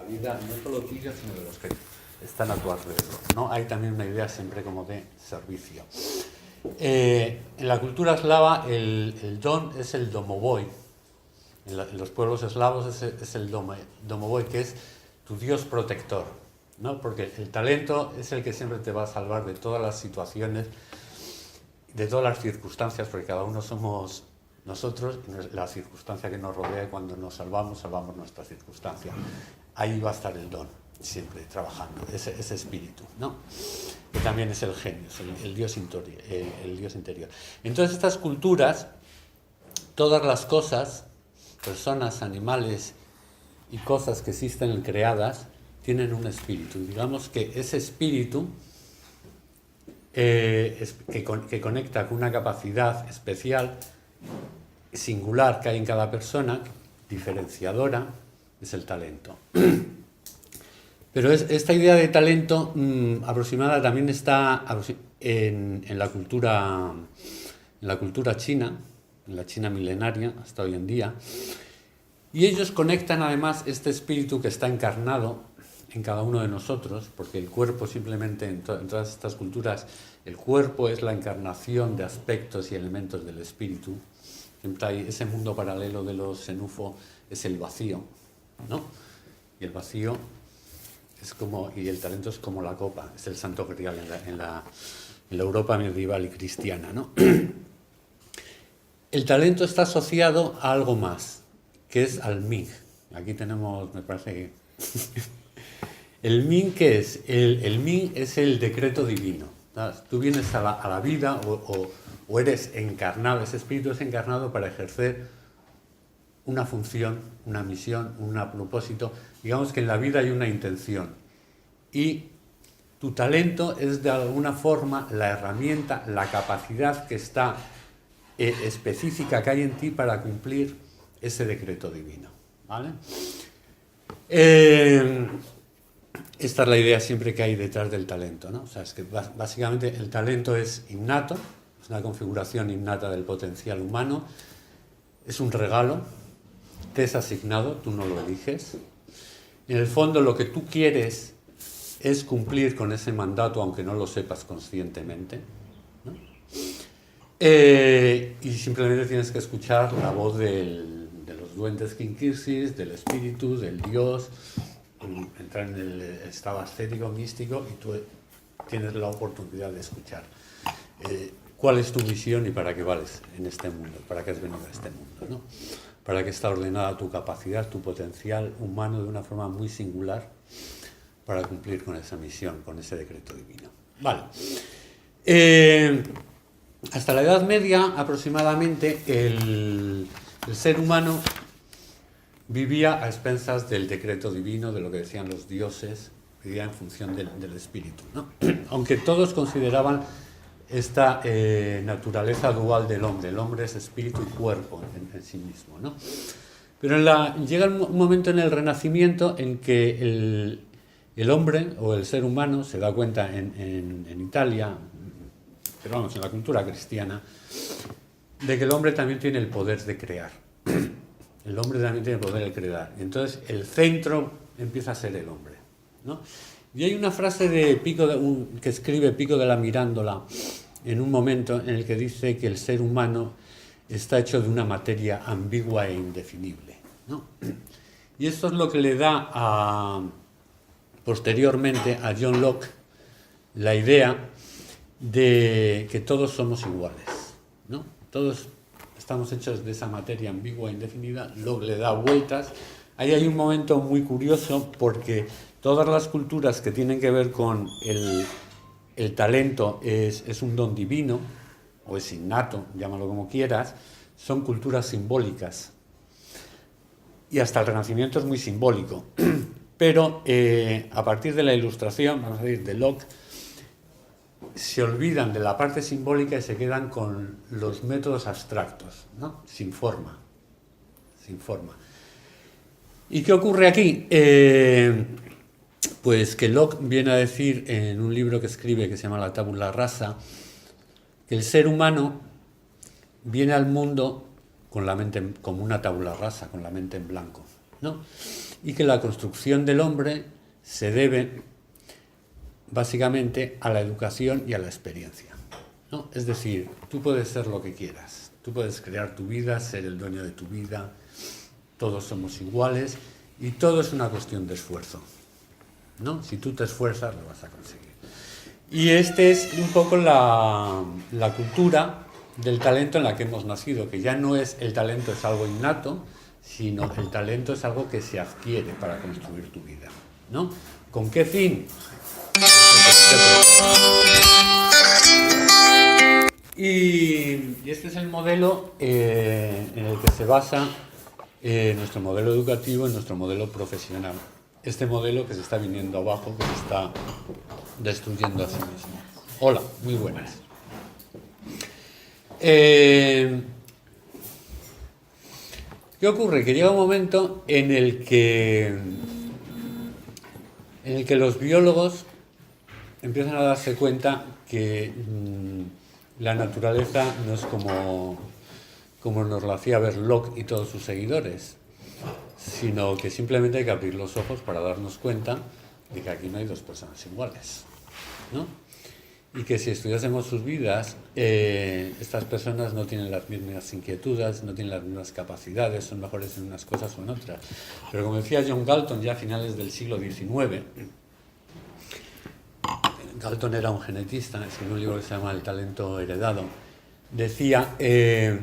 vida, no solo tuya, sino de los que están a tu alrededor, ¿no? Hay también una idea siempre como de servicio. En la cultura eslava el don es el domovoi. En los pueblos eslavos es el domovoi, que es tu dios protector, ¿no? Porque el talento es el que siempre te va a salvar de todas las situaciones, de todas las circunstancias, porque cada uno somos nosotros, y la circunstancia que nos rodea, cuando nos salvamos nuestra circunstancia. Ahí va a estar el don, siempre trabajando, ese espíritu, ¿no? Que también es el genio, el dios interior. Entonces estas culturas, todas las cosas, personas, animales y cosas que existen creadas, tienen un espíritu. Digamos que ese espíritu que conecta con una capacidad especial, singular, que hay en cada persona, diferenciadora, es el talento. Pero esta idea de talento aproximada también está en la cultura china, en la China milenaria, hasta hoy en día. Y ellos conectan además este espíritu que está encarnado en cada uno de nosotros, porque el cuerpo simplemente, en todas estas culturas, el cuerpo es la encarnación de aspectos y elementos del espíritu. Siempre hay ese mundo paralelo de los xenufo, es el vacío, ¿no? Y el vacío es como, y el talento es como la copa, es el santo grial en la Europa medieval y cristiana, ¿no? El talento está asociado a algo más, que es al Ming. Aquí tenemos, me parece, el Ming, ¿qué es? El Ming es el decreto divino. Tú vienes a la vida o eres encarnado, ese espíritu es encarnado para ejercer una función, una misión, un propósito. Digamos que en la vida hay una intención. Y tu talento es de alguna forma la herramienta, la capacidad que está específica que hay en ti para cumplir ese decreto divino, ¿vale? Esta es la idea siempre que hay detrás del talento, ¿no? O sea, es que básicamente el talento es innato, es una configuración innata del potencial humano, es un regalo, te es asignado, tú no lo eliges. En el fondo lo que tú quieres es cumplir con ese mandato, aunque no lo sepas conscientemente, ¿no? Y simplemente tienes que escuchar la voz de los duendes Quinkirsis, del espíritu, del dios, entrar en el estado ascético, místico, y tú tienes la oportunidad de escuchar cuál es tu misión y para qué vales en este mundo, para qué has venido a este mundo, ¿no? Para qué está ordenada tu capacidad, tu potencial humano de una forma muy singular para cumplir con esa misión, con ese decreto divino. Vale. Hasta la Edad Media, aproximadamente, el ser humano vivía a expensas del decreto divino, de lo que decían los dioses, vivía en función del espíritu, ¿no? Aunque todos consideraban esta naturaleza dual del hombre. El hombre es espíritu y cuerpo en sí mismo, ¿no? Pero llega un momento en el Renacimiento en que el hombre o el ser humano se da cuenta en Italia, pero vamos, en la cultura cristiana, de que el hombre también tiene el poder de crear. El hombre también tiene el poder de crear. Entonces el centro empieza a ser el hombre, ¿no? Y hay una frase que escribe Pico de la Mirandola en un momento en el que dice que el ser humano está hecho de una materia ambigua e indefinible, ¿no? Y esto es lo que le da posteriormente a John Locke la idea de que todos somos iguales, ¿no? Todos estamos hechos de esa materia ambigua e indefinida. Locke le da vueltas. Ahí hay un momento muy curioso porque todas las culturas que tienen que ver con el talento es un don divino, o es innato, llámalo como quieras, son culturas simbólicas. Y hasta el Renacimiento es muy simbólico. Pero a partir de la Ilustración, vamos a decir, de Locke, se olvidan de la parte simbólica y se quedan con los métodos abstractos, ¿no? Sin forma. ¿Y qué ocurre aquí? Pues que Locke viene a decir en un libro que escribe que se llama La Tabula Rasa, que el ser humano viene al mundo con la mente como una tabula rasa, con la mente en blanco, ¿no? y que la construcción del hombre se debe básicamente a la educación y a la experiencia, ¿no? Es decir, tú puedes ser lo que quieras, tú puedes crear tu vida, ser el dueño de tu vida, todos somos iguales y todo es una cuestión de esfuerzo, ¿no? Si tú te esfuerzas, lo vas a conseguir. Y este es un poco la cultura del talento en la que hemos nacido, que ya no es el talento es algo innato, sino el talento es algo que se adquiere para construir tu vida, ¿no? ¿Con qué fin? Y este es el modelo en el que se basa nuestro modelo educativo y nuestro modelo profesional. Este modelo que se está viniendo abajo, que se está destruyendo a sí mismo. Hola, muy buenas. ¿Qué ocurre? Que llega un momento en el que los biólogos empiezan a darse cuenta que la naturaleza no es como nos lo hacía ver Locke y todos sus seguidores, sino que simplemente hay que abrir los ojos para darnos cuenta de que aquí no hay dos personas iguales, ¿no? Y que si estudiásemos sus vidas, estas personas no tienen las mismas inquietudes, no tienen las mismas capacidades, son mejores en unas cosas o en otras. Pero como decía John Galton ya a finales del siglo XIX, Galton era un genetista, escribió un libro que se llama El talento heredado, decía que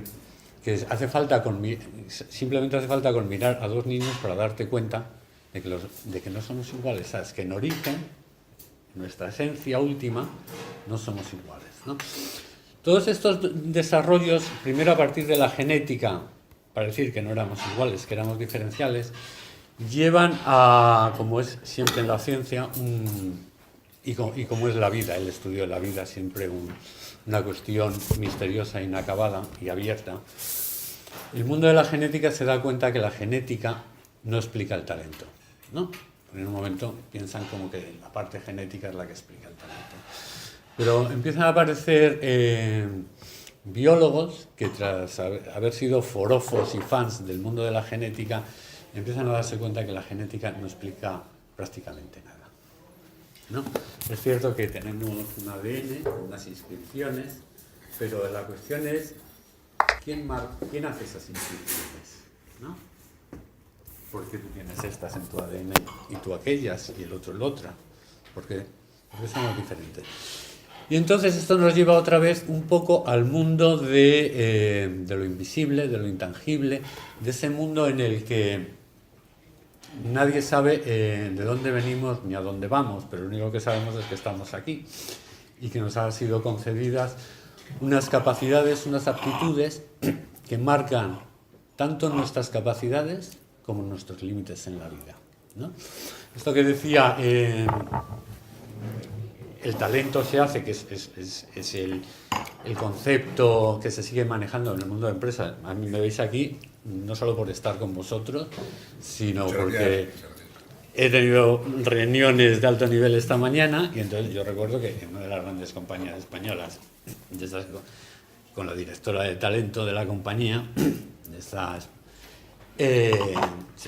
simplemente hace falta con mirar a dos niños para darte cuenta de que no somos iguales, ¿sabes? Que en origen, nuestra esencia última, no somos iguales, ¿no? Todos estos desarrollos, primero a partir de la genética, para decir que no éramos iguales, que éramos diferenciales, llevan a, como es siempre en la ciencia, y como es la vida, el estudio de la vida, siempre una cuestión misteriosa, inacabada y abierta. El mundo de la genética se da cuenta que la genética no explica el talento, ¿no? En un momento piensan como que la parte genética es la que explica el talento. Pero empiezan a aparecer biólogos que tras haber sido forofos y fans del mundo de la genética, empiezan a darse cuenta que la genética no explica prácticamente nada, ¿no? Es cierto que tenemos un ADN, unas inscripciones, pero la cuestión es ¿quién hace esas inscripciones? ¿No? ¿Por qué tú tienes estas en tu ADN y tú aquellas y el otro el otra? Porque somos diferentes. Y entonces esto nos lleva otra vez un poco al mundo de lo invisible, de lo intangible, de ese mundo en el que nadie sabe de dónde venimos ni a dónde vamos, pero lo único que sabemos es que estamos aquí y que nos han sido concedidas unas capacidades, unas aptitudes que marcan tanto nuestras capacidades como nuestros límites en la vida, ¿no? Esto que decía, el talento se hace, que es el concepto que se sigue manejando en el mundo de empresas. A mí me veis aquí no solo por estar con vosotros, sino porque he tenido reuniones de alto nivel esta mañana y entonces yo recuerdo que en una de las grandes compañías españolas, con la directora de talento de la compañía,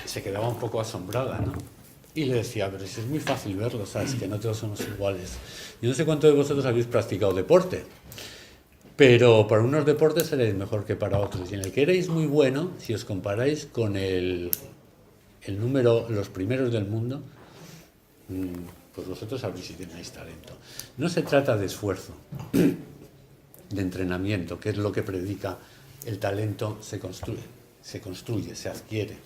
se quedaba un poco asombrada, ¿no? Y le decía, pero es muy fácil verlo, ¿sabes? Que no todos somos iguales. Yo no sé cuántos de vosotros habéis practicado deporte, pero para unos deportes seréis mejor que para otros. Y en el que erais muy bueno, si os comparáis con el número, los primeros del mundo, pues vosotros sabréis si tenéis talento. No se trata de esfuerzo, de entrenamiento, que es lo que predica el talento, se construye, se adquiere.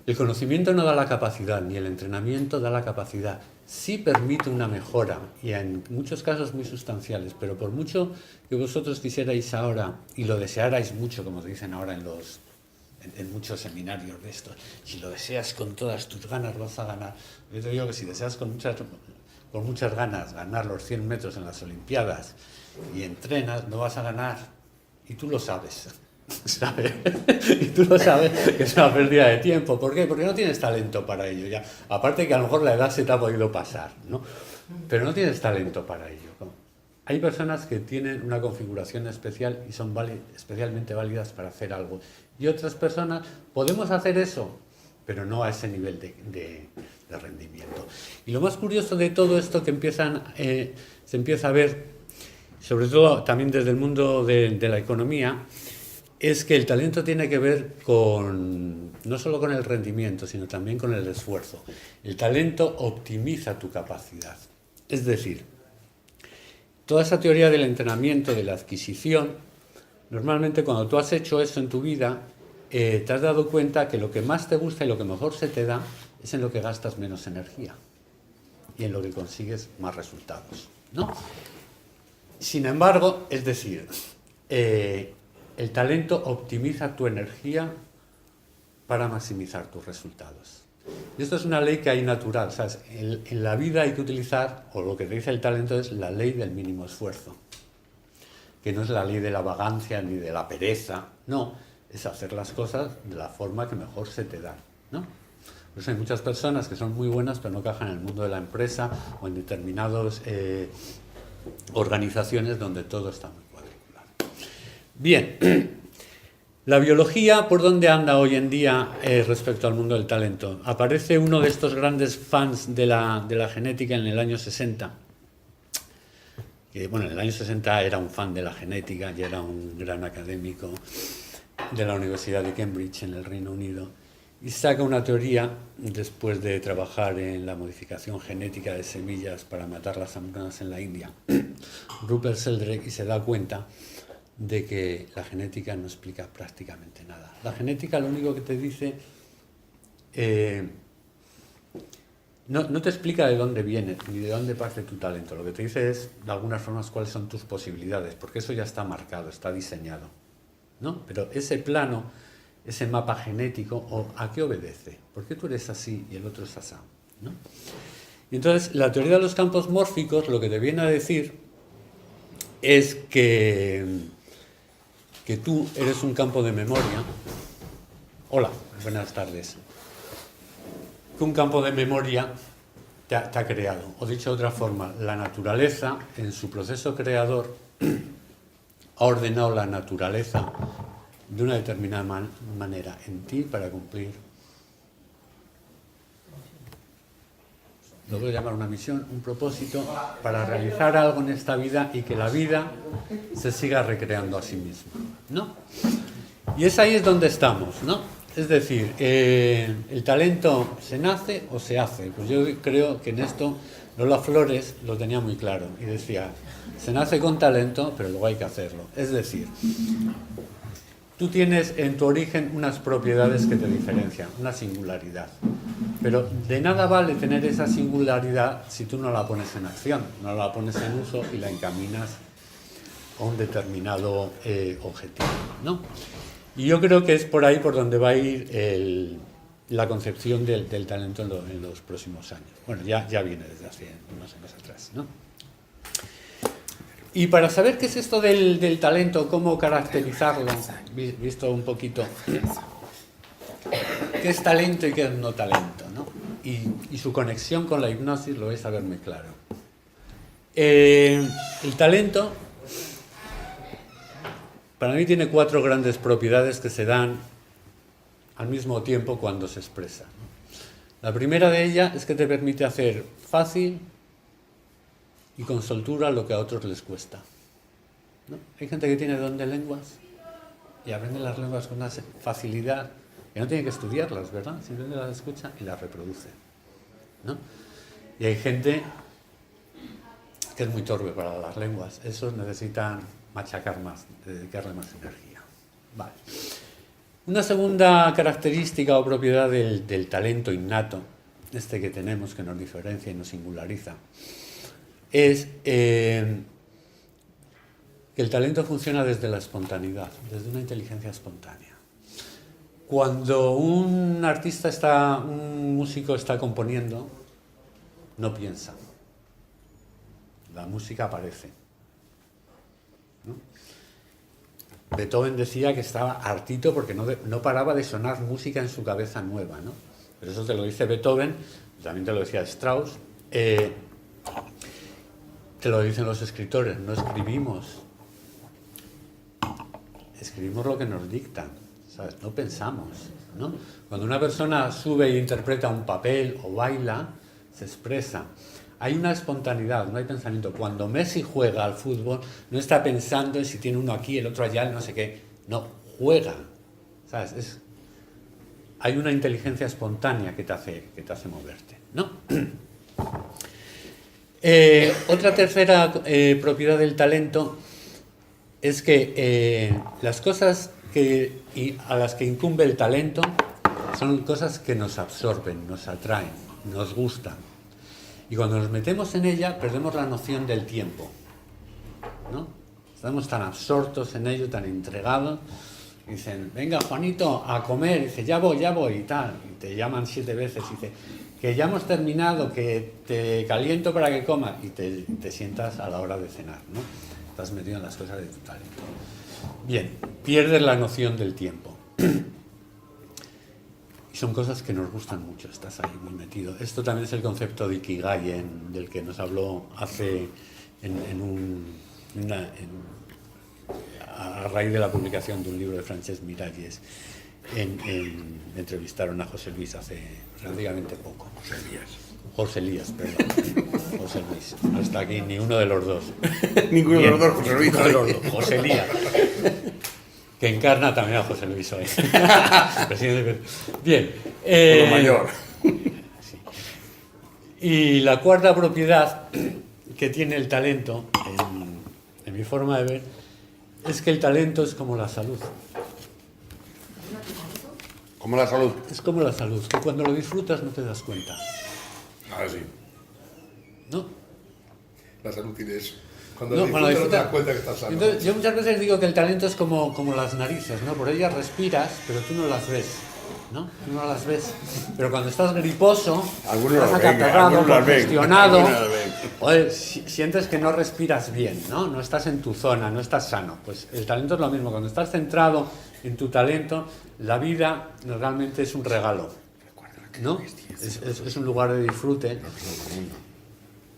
El conocimiento no da la capacidad, ni el entrenamiento da la capacidad. Sí permite una mejora, y en muchos casos muy sustanciales, pero por mucho que vosotros quisierais ahora, y lo desearais mucho, como dicen ahora en muchos seminarios de estos, si lo deseas con todas tus ganas vas a ganar. Yo te digo que si deseas con muchas ganas ganar los 100 metros en las Olimpiadas y entrenas, no vas a ganar, y tú lo sabes. ¿Sabes? Y tú lo sabes que es una pérdida de tiempo. ¿Por qué? Porque no tienes talento para ello ya. Aparte que a lo mejor la edad se te ha podido pasar, ¿no? Pero no tienes talento para ello, ¿no? Hay personas que tienen una configuración especial y son especialmente válidas para hacer algo. Y otras personas, ¿podemos hacer eso? pero no a ese nivel de rendimiento. Y lo más curioso de todo esto que se empieza a ver, sobre todo también desde el mundo de la economía, es que el talento tiene que ver no solo con el rendimiento, sino también con el esfuerzo. El talento optimiza tu capacidad. Es decir, toda esa teoría del entrenamiento, de la adquisición, normalmente cuando tú has hecho eso en tu vida, te has dado cuenta que lo que más te gusta y lo que mejor se te da es en lo que gastas menos energía y en lo que consigues más resultados, ¿no? Sin embargo, es decir, el talento optimiza tu energía para maximizar tus resultados. Y esto es una ley que hay natural, ¿sabes? En la vida hay que utilizar, o lo que te dice el talento es la ley del mínimo esfuerzo, que no es la ley de la vagancia ni de la pereza, no, es hacer las cosas de la forma que mejor se te da, ¿no? Pues hay muchas personas que son muy buenas pero no encajan en el mundo de la empresa o en determinadas organizaciones donde todo está muy cuadriculado. Bien, la biología, ¿por dónde anda hoy en día respecto al mundo del talento? Aparece uno de estos grandes fans de la genética en el año 60, que bueno, en el año 60 era un fan de la genética y era un gran académico de la Universidad de Cambridge en el Reino Unido, y saca una teoría, después de trabajar en la modificación genética de semillas para matar las hambrunas en la India, Rupert Sheldrake, y se da cuenta de que la genética no explica prácticamente nada. La genética lo único que te dice, no te explica de dónde vienes ni de dónde parte tu talento. Lo que te dice es, de algunas formas, cuáles son tus posibilidades, porque eso ya está marcado, está diseñado, ¿no? Pero ese plano, ese mapa genético, ¿a qué obedece? ¿Por qué tú eres así y el otro es así, ¿no? Y entonces, la teoría de los campos mórficos lo que te viene a decir es que tú eres un campo de memoria. Hola, buenas tardes. Que un campo de memoria te ha creado. O dicho de otra forma, la naturaleza, en su proceso creador, ha ordenado la naturaleza de una determinada manera en ti para cumplir, lo voy a llamar una misión, un propósito, para realizar algo en esta vida y que la vida se siga recreando a sí misma, ¿no? Y ahí es donde estamos, ¿no? Es decir, el talento se nace o se hace. Pues yo creo que en esto Lola Flores lo tenía muy claro y decía, se nace con talento, pero luego hay que hacerlo. Es decir, tú tienes en tu origen unas propiedades que te diferencian, una singularidad. Pero de nada vale tener esa singularidad si tú no la pones en acción, no la pones en uso y la encaminas a un determinado objetivo, ¿no? Y yo creo que es por ahí por donde va a ir la concepción del talento en los próximos años. Bueno, ya viene desde hace unos años atrás, ¿no? Y para saber qué es esto del talento, cómo caracterizarlo, visto un poquito qué es talento y qué es no talento, ¿no? Y su conexión con la hipnosis lo vais a ver muy claro. El talento, para mí, tiene 4 grandes propiedades que se dan al mismo tiempo cuando se expresa. La primera de ellas es que te permite hacer fácil y con soltura lo que a otros les cuesta, ¿no? Hay gente que tiene don de lenguas y aprende las lenguas con una facilidad que no tiene que estudiarlas, ¿verdad? Simplemente las escucha y las reproduce, ¿no? Y hay gente que es muy torpe para las lenguas. Esos necesitan machacar más, dedicarle más energía. Vale. Una segunda característica o propiedad del talento innato, que tenemos, que nos diferencia y nos singulariza, es que el talento funciona desde la espontaneidad, desde una inteligencia espontánea. Cuando un músico está componiendo, no piensa. La música aparece, ¿no? Beethoven decía que estaba hartito porque no paraba de sonar música en su cabeza nueva, ¿no? Pero eso te lo dice Beethoven, también te lo decía Strauss, te lo dicen los escritores, no escribimos lo que nos dictan, ¿sabes? No pensamos. ¿no? Cuando una persona sube e interpreta un papel o baila, se expresa. Hay una espontaneidad, no hay pensamiento. Cuando Messi juega al fútbol, no está pensando en si tiene uno aquí, el otro allá, el no sé qué. No, juega. ¿Sabes? Hay una inteligencia espontánea que te hace moverte, ¿no? Otra tercera propiedad del talento es que las cosas a las que incumbe el talento son cosas que nos absorben, nos atraen, nos gustan. Y cuando nos metemos en ella, perdemos la noción del tiempo, ¿no? Estamos tan absortos en ello, tan entregados. Dicen, venga, Juanito, a comer. Y dice, ya voy, y tal. Y te llaman 7 veces. Y dice, que ya hemos terminado, que te caliento para que comas. Y te sientas a la hora de cenar, ¿no? Estás metido en las cosas de tu talento. Bien, pierdes la noción del tiempo. Y son cosas que nos gustan mucho, estás ahí muy metido. Esto también es el concepto de Ikigai, del que nos habló hace a raíz de la publicación de un libro de Francesc Miralles. Entrevistaron a José Luis hace relativamente poco. José Elías, perdón. José Luis. No está aquí ni uno de los dos. Ninguno de los dos, José Luis. José Elías. Que encarna también a José Luis hoy. Bien. Lo mayor. Sí. Y la cuarta propiedad que tiene el talento, en mi forma de ver, es que el talento es como la salud. Como la salud. Es como la salud, que cuando lo disfrutas no te das cuenta. Ahora sí. ¿No? La salud tiene eso. Cuando No, disfrutas no te das cuenta que estás sano. Entonces, yo muchas veces digo que el talento es como las narices, ¿no? Por ellas respiras, pero tú no las ves, ¿no? Tú no las ves. Pero cuando estás griposo, estás acatarrado, congestionado, sientes que no respiras bien, ¿no? No estás en tu zona, no estás sano. Pues el talento es lo mismo. Cuando estás centrado en tu talento, la vida realmente es un regalo, ¿no? Es un lugar de disfrute.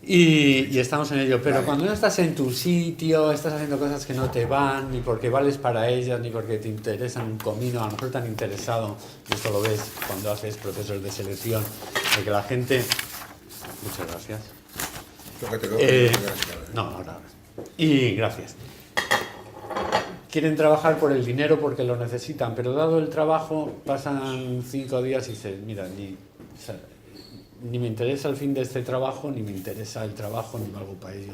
Y estamos en ello, pero cuando no estás en tu sitio, estás haciendo cosas que no te van, ni porque vales para ellas, ni porque te interesan un comino, a lo mejor tan interesado, y esto lo ves cuando haces procesos de selección, de que la gente... Muchas gracias. No, ahora. Y gracias. Quieren trabajar por el dinero porque lo necesitan, pero dado el trabajo, pasan 5 días y dicen, mira, ni me interesa el fin de este trabajo, ni me interesa el trabajo, ni algo para ello.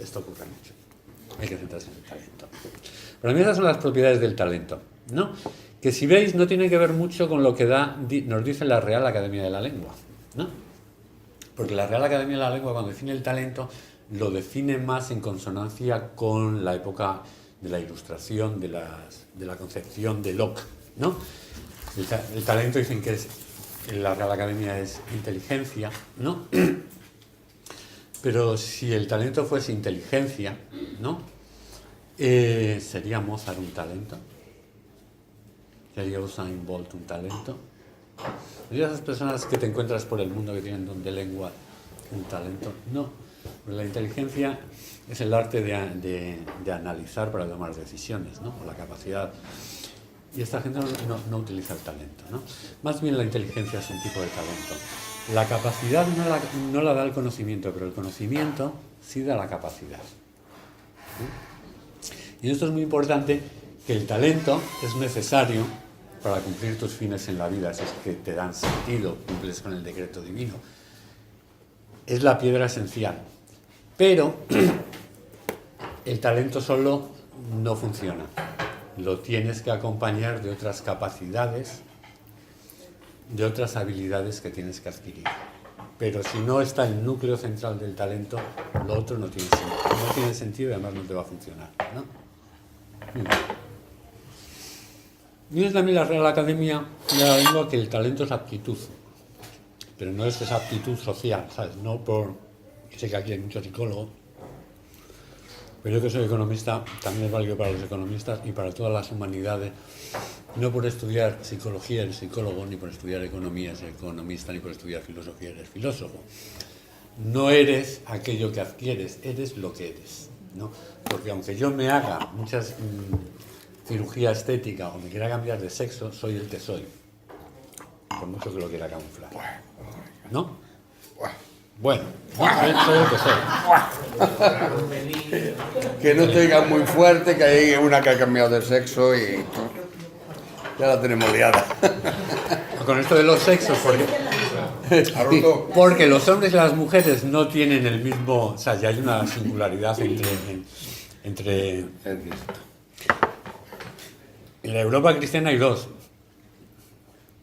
Esto ocurre mucho. Hay que centrarse en el talento. Para mí esas son las propiedades del talento, ¿no? Que si veis no tiene que ver mucho con lo que nos dice la Real Academia de la Lengua, ¿no? Porque la Real Academia de la Lengua, cuando define el talento, lo define más en consonancia con la época de la Ilustración, de la concepción de Locke, ¿no? El talento dicen que es... La Real Academia es inteligencia, ¿no? Pero si el talento fuese inteligencia, ¿no? ¿Sería Mozart un talento? ¿Sería Usain Bolt un talento? ¿Serían esas personas que te encuentras por el mundo que tienen don de lengua un talento? No. Porque la inteligencia es el arte de analizar para tomar decisiones, ¿no? O la capacidad... Y esta gente no utiliza el talento, ¿no? Más bien la inteligencia es un tipo de talento. La capacidad no la da el conocimiento, pero el conocimiento sí da la capacidad. Y esto es muy importante, que el talento es necesario para cumplir tus fines en la vida, esos que te dan sentido, cumples con el decreto divino. Es la piedra esencial. Pero el talento solo no funciona. Lo tienes que acompañar de otras capacidades, de otras habilidades que tienes que adquirir. Pero si no está el núcleo central del talento, lo otro no tiene sentido y además no te va a funcionar, ¿no? Y es también la Real Academia de la Lengua que el talento es aptitud, pero no es esa aptitud social, ¿sabes? No por... Sé que aquí hay muchos psicólogos, pero yo que soy economista, también es válido para los economistas y para todas las humanidades. No por estudiar psicología eres psicólogo, ni por estudiar economía eres economista, ni por estudiar filosofía eres filósofo. No eres aquello que adquieres, eres lo que eres, ¿no? Porque aunque yo me haga muchas cirugía estética o me quiera cambiar de sexo, soy el que soy. Por mucho que lo quiera camuflar. ¿No? Bueno, soy el que soy. Que no te digan muy fuerte que hay una que ha cambiado de sexo y ya la tenemos liada. Con esto de los sexos, porque los hombres y las mujeres no tienen el mismo... O sea, ya hay una singularidad entre en la Europa cristiana hay dos,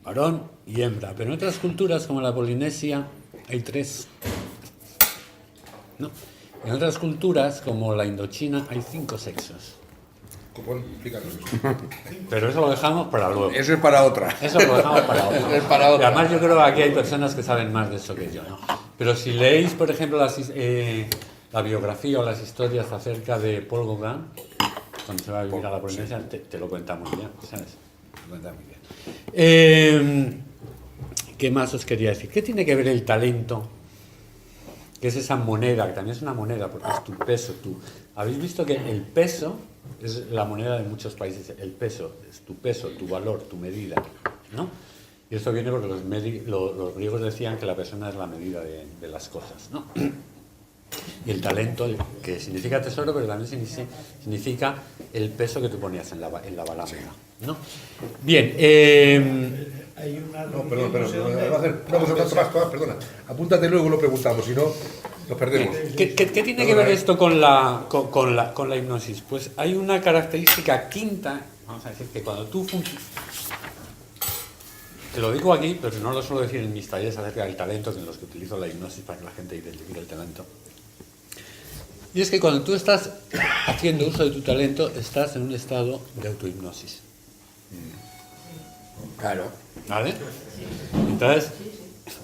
varón y hembra, pero en otras culturas como la Polinesia hay tres, ¿no? En otras culturas como la Indochina hay 5 sexos. ¿Cómo? Explícanos eso. Pero eso lo dejamos para luego. Eso es para otra. Eso lo dejamos para otra. Eso es para otra. Y además yo creo que aquí hay personas que saben más de eso que yo, ¿no? Pero si leéis, por ejemplo, la biografía o las historias acerca de Paul Gauguin, cuando se va a vivir a la Polinesia, te lo cuenta muy bien, ¿sabes? Te lo cuenta muy bien. ¿Qué más os quería decir? ¿Qué tiene que ver el talento? Que es esa moneda, que también es una moneda, porque es tu peso. ¿Habéis visto que el peso es la moneda de muchos países? El peso es tu peso, tu valor, tu medida, ¿no? Y esto viene porque los griegos decían que la persona es la medida de las cosas, ¿no? Y el talento, que significa tesoro, pero también significa el peso que tú ponías en la balanza, ¿no? Bien. Hay una No, perdón. Vamos a hacer una cosa más, perdona. Apúntate luego y lo preguntamos, si no, nos perdemos. ¿Qué tiene que ver esto con la hipnosis? Pues hay una característica quinta, vamos a decir, que cuando tú te lo digo aquí, pero no lo suelo decir en mis talleres acerca del talento, en los que utilizo la hipnosis para que la gente identifique el talento. Y es que cuando tú estás haciendo uso de tu talento, estás en un estado de autohipnosis. Claro. ¿Vale? Entonces,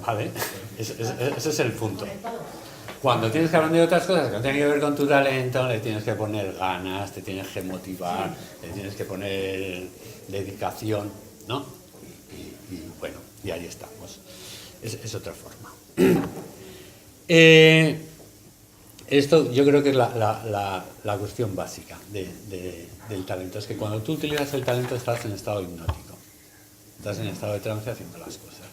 ¿vale? Ese es el punto. Cuando tienes que aprender otras cosas que no tienen que ver con tu talento, le tienes que poner ganas, te tienes que motivar, le tienes que poner dedicación, ¿no? Y bueno, y ahí estamos. Es otra forma. Esto yo creo que es la cuestión básica del talento. Es que cuando tú utilizas el talento estás en estado hipnótico. Estás en estado de trance haciendo las cosas.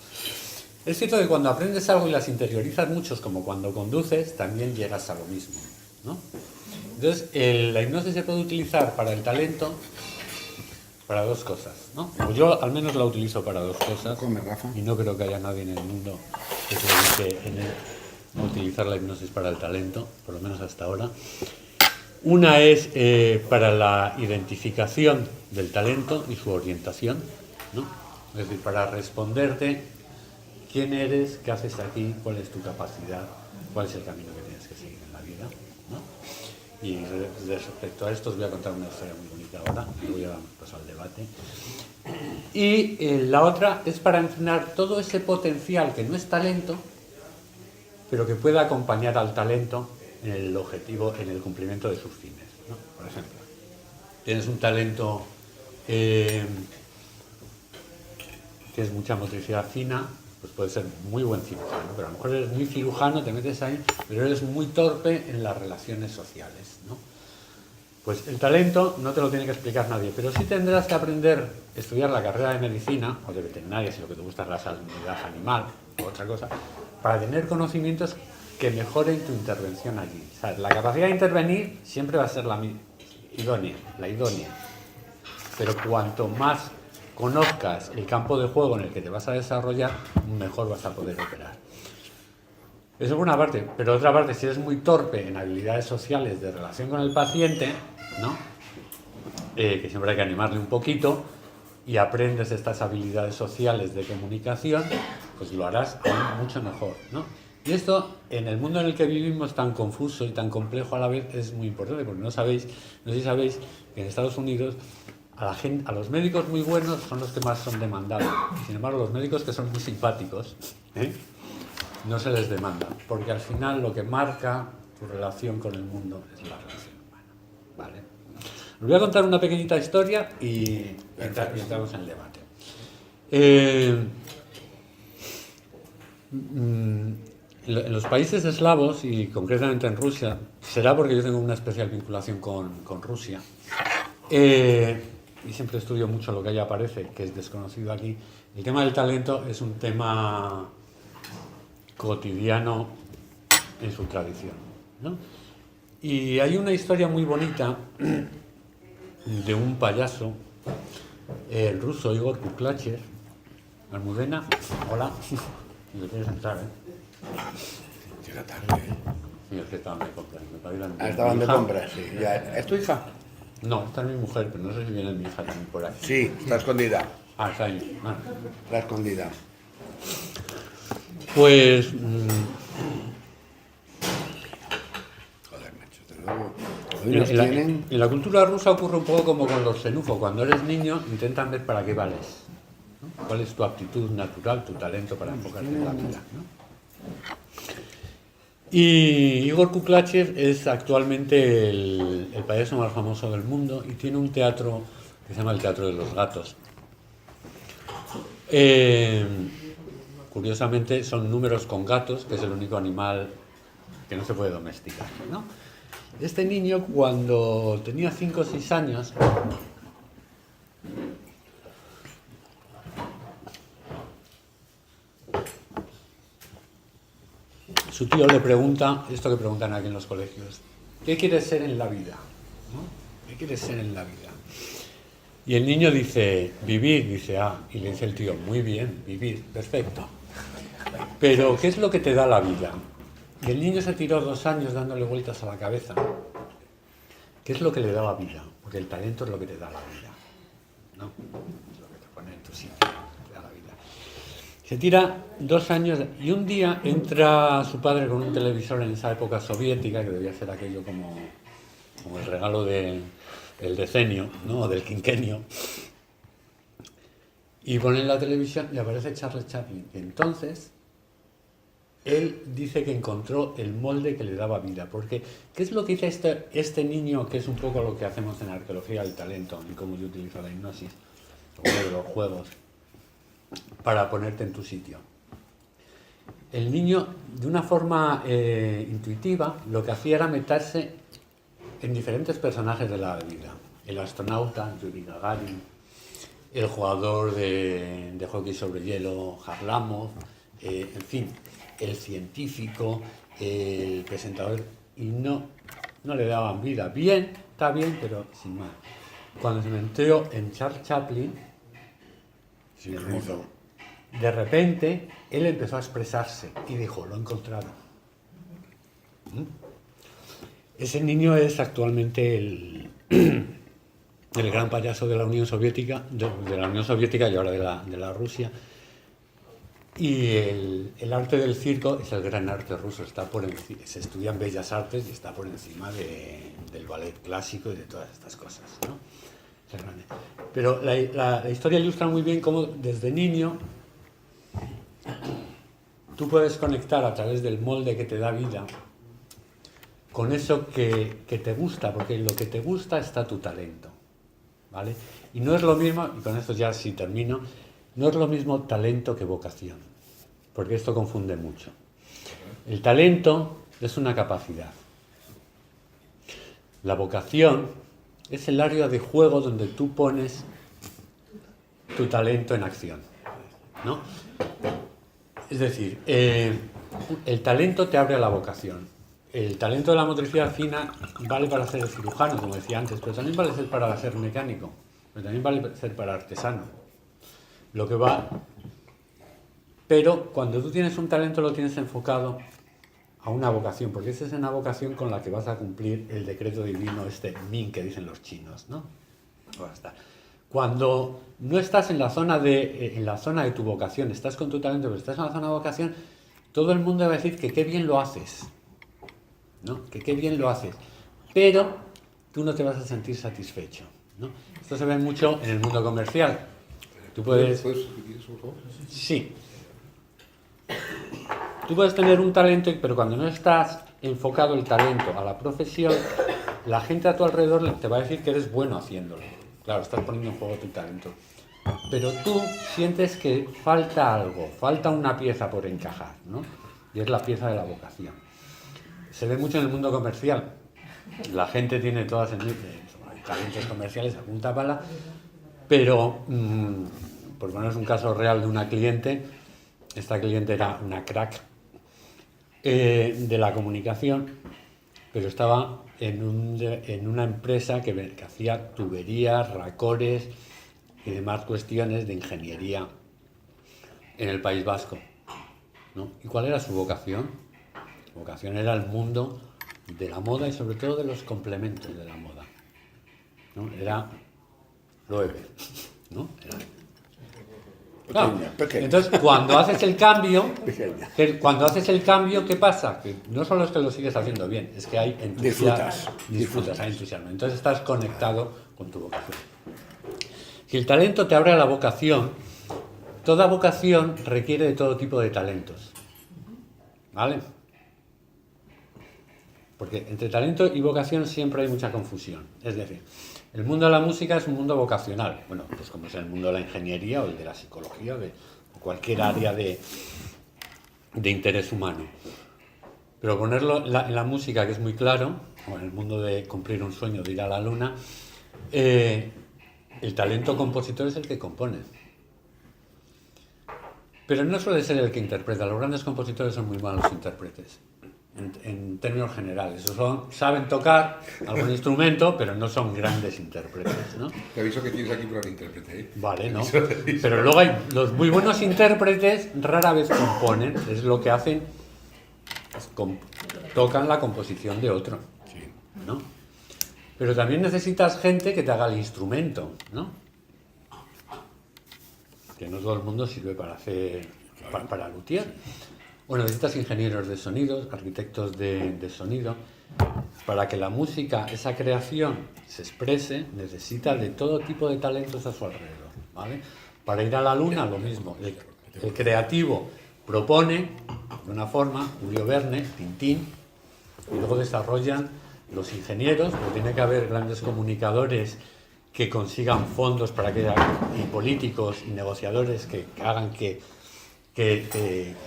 Es cierto que cuando aprendes algo y las interiorizas muchos, como cuando conduces, también llegas a lo mismo, ¿no? Entonces, la hipnosis se puede utilizar para el talento para dos cosas, ¿no? O yo al menos la utilizo para dos cosas. Come, Rafa. Y no creo que haya nadie en el mundo que se dedique a utilizar la hipnosis para el talento, por lo menos hasta ahora. Una es para la identificación del talento y su orientación, ¿no? Es decir, para responderte quién eres, qué haces aquí, cuál es tu capacidad, cuál es el camino que tienes que seguir en la vida, ¿no? Y respecto a esto os voy a contar una historia muy bonita ahora, luego ya vamos pues al debate. Y la otra es para entrenar todo ese potencial que no es talento, pero que pueda acompañar al talento en el objetivo, en el cumplimiento de sus fines, ¿no? Por ejemplo, tienes un talento que es mucha motricidad fina, pues puede ser muy buen cirujano, pero a lo mejor eres muy cirujano, te metes ahí, pero eres muy torpe en las relaciones sociales, ¿no? Pues el talento no te lo tiene que explicar nadie, pero sí tendrás que aprender, estudiar la carrera de medicina o de veterinaria, si lo que te gusta es la sanidad animal o otra cosa, para tener conocimientos que mejoren tu intervención allí. O sea, la capacidad de intervenir siempre va a ser la idónea, pero cuanto más conozcas el campo de juego en el que te vas a desarrollar, mejor vas a poder operar. Eso por una parte, pero otra parte, si eres muy torpe en habilidades sociales de relación con el paciente, ¿no? Que siempre hay que animarle un poquito y aprendes estas habilidades sociales de comunicación, pues lo harás aún mucho mejor, ¿no? Y esto, en el mundo en el que vivimos tan confuso y tan complejo a la vez, es muy importante, porque no sé si sabéis que en Estados Unidos a los médicos muy buenos son los que más son demandados. Sin embargo, los médicos que son muy simpáticos, no se les demanda, porque al final lo que marca tu relación con el mundo es la relación humana, ¿vale? Os voy a contar una pequeñita historia y entramos en el debate. En los países eslavos, y concretamente en Rusia, será porque yo tengo una especial vinculación con Rusia, y siempre estudio mucho lo que ahí aparece, que es desconocido aquí, el tema del talento es un tema cotidiano en su tradición, ¿no? Y hay una historia muy bonita de un payaso, el ruso Igor Kuklachev. Almudena, hola. ¿Me quieres entrar, Llega tarde. Sí, es que estaban de compras. Estaban de compras, sí. Ya. ¿Es tu hija? No, esta es mi mujer, pero no sé si viene mi hija también por ahí. Sí, está escondida. Ah, está ahí. Ah. Está escondida. Pues... Joder, macho, desde luego. Hoy nos tienen... en la cultura rusa ocurre un poco como con los xenufos. Cuando eres niño intentan ver para qué vales, ¿no? ¿Cuál es tu aptitud natural, tu talento para enfocarte en la vida, ¿no? Y Igor Kuklachev es actualmente el payaso más famoso del mundo y tiene un teatro que se llama el Teatro de los Gatos. Curiosamente son números con gatos, que es el único animal que no se puede domesticar, ¿no? Este niño, cuando tenía 5 o 6 años, su tío le pregunta, esto que preguntan aquí en los colegios, ¿qué quieres ser en la vida? ¿No? ¿Qué quieres ser en la vida? Y el niño dice, vivir, dice, y le dice el tío, muy bien, vivir, perfecto. Pero, ¿qué es lo que te da la vida? Y el niño se tiró 2 años dándole vueltas a la cabeza. ¿Qué es lo que le da la vida? Porque el talento es lo que te da la vida, ¿no? Es lo que te pone en tu sitio, te da la vida. Se tira 2 años y un día entra su padre con un televisor en esa época soviética, que debía ser aquello como el regalo del decenio, ¿no? O del quinquenio. Y pone en la televisión y aparece Charles Chaplin. Y entonces él dice que encontró el molde que le daba vida. Porque, ¿qué es lo que dice este niño, que es un poco lo que hacemos en arqueología del talento y cómo yo utilizo la hipnosis, o los juegos, para ponerte en tu sitio? El niño, de una forma intuitiva, lo que hacía era meterse en diferentes personajes de la vida. El astronauta, Yuri Gagarin, el jugador de hockey sobre hielo, Harlamov, en fin, el científico, el presentador, y no le daban vida. Bien, está bien, pero sin más. Cuando se metió en Charles Chaplin, de repente, él empezó a expresarse y dijo, lo he encontrado. Ese niño es actualmente el gran payaso de la Unión Soviética, de la Unión Soviética y ahora de la Rusia. Y el arte del circo es el gran arte ruso, está por encima, se estudia en Bellas Artes y está por encima del ballet clásico y de todas estas cosas, ¿no? Pero la historia ilustra muy bien cómo desde niño tú puedes conectar a través del molde que te da vida con eso que te gusta, porque en lo que te gusta está tu talento, ¿vale? Y no es lo mismo, y con esto ya sí termino, no es lo mismo talento que vocación, porque esto confunde mucho. El talento es una capacidad. La vocación es el área de juego donde tú pones tu talento en acción, ¿no? Es decir, el talento te abre a la vocación. El talento de la motricidad fina vale para ser cirujano, como decía antes, pero también vale ser para ser mecánico, pero también vale ser para artesano. Lo que va... Pero cuando tú tienes un talento lo tienes enfocado a una vocación, porque esa es una vocación con la que vas a cumplir el decreto divino, este min que dicen los chinos, ¿no? Cuando no estás en la zona de tu vocación, estás con tu talento, pero estás en la zona de vocación, todo el mundo va a decir que qué bien lo haces, ¿no? Que qué bien lo haces, pero tú no te vas a sentir satisfecho, ¿no? Esto se ve mucho en el mundo comercial. Tú puedes... Sí. Tú puedes tener un talento, pero cuando no estás enfocado el talento a la profesión, la gente a tu alrededor te va a decir que eres bueno haciéndolo. Claro, estás poniendo en juego tu talento. Pero tú sientes que falta algo, falta una pieza por encajar, ¿no? Y es la pieza de la vocación. Se ve mucho en el mundo comercial. La gente tiene todas talentos comerciales a punta pala, Pero, por poneros un caso real de una cliente, esta cliente era una crack de la comunicación, pero estaba en una empresa que hacía tuberías, racores y demás cuestiones de ingeniería en el País Vasco, ¿no? ¿Y cuál era su vocación? Su vocación era el mundo de la moda y sobre todo de los complementos de la moda, ¿no? Era Loewe, ¿no? Claro. Pequeña. Entonces, cuando haces el cambio, Pequeña. ¿qué pasa? Que no solo es que lo sigues haciendo bien, es que hay entusiasmo. Disfrutas, hay entusiasmo. Entonces estás conectado con tu vocación. Si el talento te abre a la vocación, toda vocación requiere de todo tipo de talentos. ¿Vale? Porque entre talento y vocación siempre hay mucha confusión. Es decir, el mundo de la música es un mundo vocacional. Bueno, pues como es el mundo de la ingeniería o el de la psicología, de cualquier área de interés humano. Pero ponerlo en la música, que es muy claro, o en el mundo de cumplir un sueño, de ir a la luna, el talento compositor es el que compone. Pero no suele ser el que interpreta. Los grandes compositores son muy malos intérpretes. En términos generales, saben tocar algún instrumento, pero no son grandes intérpretes, ¿no? Te aviso que tienes aquí un gran intérprete, ¿eh? Vale, ¿no? Pero luego hay los muy buenos intérpretes rara vez componen, es lo que hacen, tocan la composición de otro, ¿no? Pero también necesitas gente que te haga el instrumento, ¿no? Que no todo el mundo sirve para hacer, para luthier. Bueno, necesitas ingenieros de sonido, arquitectos de sonido. Para que la música, esa creación, se exprese, necesita de todo tipo de talentos a su alrededor, ¿vale? Para ir a la luna, lo mismo. El creativo propone de una forma, Julio Verne, Tintín, y luego desarrollan los ingenieros, porque tiene que haber grandes comunicadores que consigan fondos para que y políticos y negociadores que hagan que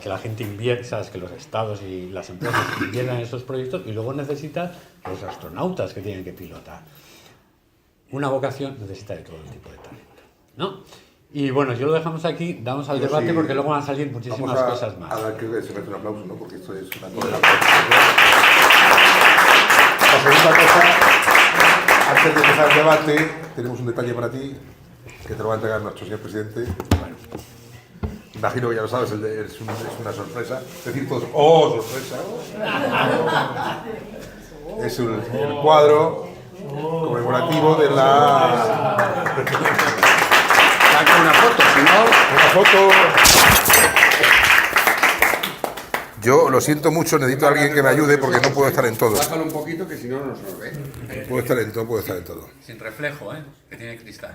la gente invierta, ¿sabes? Que los estados y las empresas inviertan en esos proyectos, y luego necesitas los astronautas que tienen que pilotar. Una vocación necesita de todo tipo de talento, ¿no? Y bueno, yo lo dejamos aquí, damos al debate, porque luego van a salir muchísimas cosas más. A dar que se mete un aplauso, ¿no? Porque esto es una cosa. La segunda cosa, antes de empezar el debate, tenemos un detalle para ti que te lo va a entregar nuestro señor presidente. Bueno, imagino que ya lo sabes, es una sorpresa. Es decir, todos, ¡oh, sorpresa! Es el cuadro conmemorativo de la... Saca una foto, si no... Una foto... Yo lo siento mucho, necesito a alguien que me ayude porque no puedo estar en todo. Bájalo un poquito que si no nos ve. Puedo estar en todo, puedo estar en todo. Sin reflejo, ¿eh? Que tiene cristal.